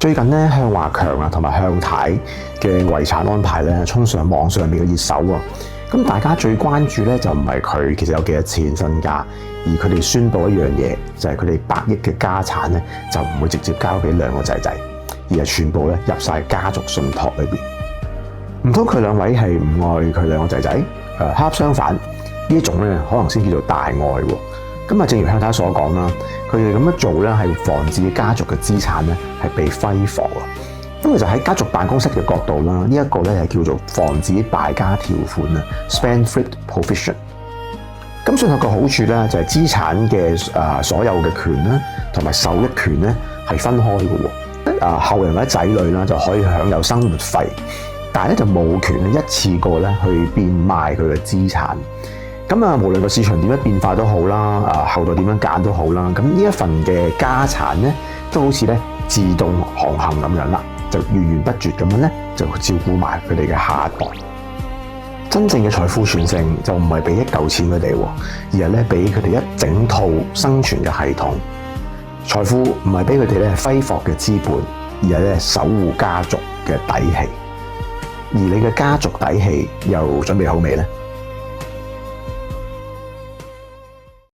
最近咧，向華強啊同埋向太嘅遺產安排咧，衝上網上面嘅熱搜啊！咁大家最關注咧就唔係佢其實有幾多錢身家，而佢哋宣佈一樣嘢，就係佢哋100億嘅家產咧，就唔會直接交俾兩個仔仔，而係全部咧入晒家族信託裏邊。唔通佢兩位係唔愛佢兩個仔仔？恰相反，呢種咧可能先叫做大愛喎。咁啊，正如向太所講啦，佢哋咁樣做咧係防止家族嘅資產咧係被揮霍啊。咁其實喺家族辦公室嘅角度啦，呢一個咧係叫做防止敗家條款啊 （Spendthrift Provision）。咁信託嘅好處咧就係資產嘅所有嘅權啦，同埋受益權咧係分開嘅喎。後人或者仔女啦就可以享有生活費，但係咧就冇權一次過咧去變賣佢嘅資產。咁啊，無論個市場點樣變化都好啦，後代點樣揀都好啦，咁呢一份嘅家產咧，都好似咧自動航行咁樣啦，就源源不絕咁樣咧，就照顧埋佢哋嘅下一代。真正嘅財富傳承就唔係俾一嚿錢佢哋，而係咧俾佢哋一整套生存嘅系統。財富唔係俾佢哋咧揮霍嘅資本，而係咧守護家族嘅底氣。而你嘅家族底氣又準備好未咧？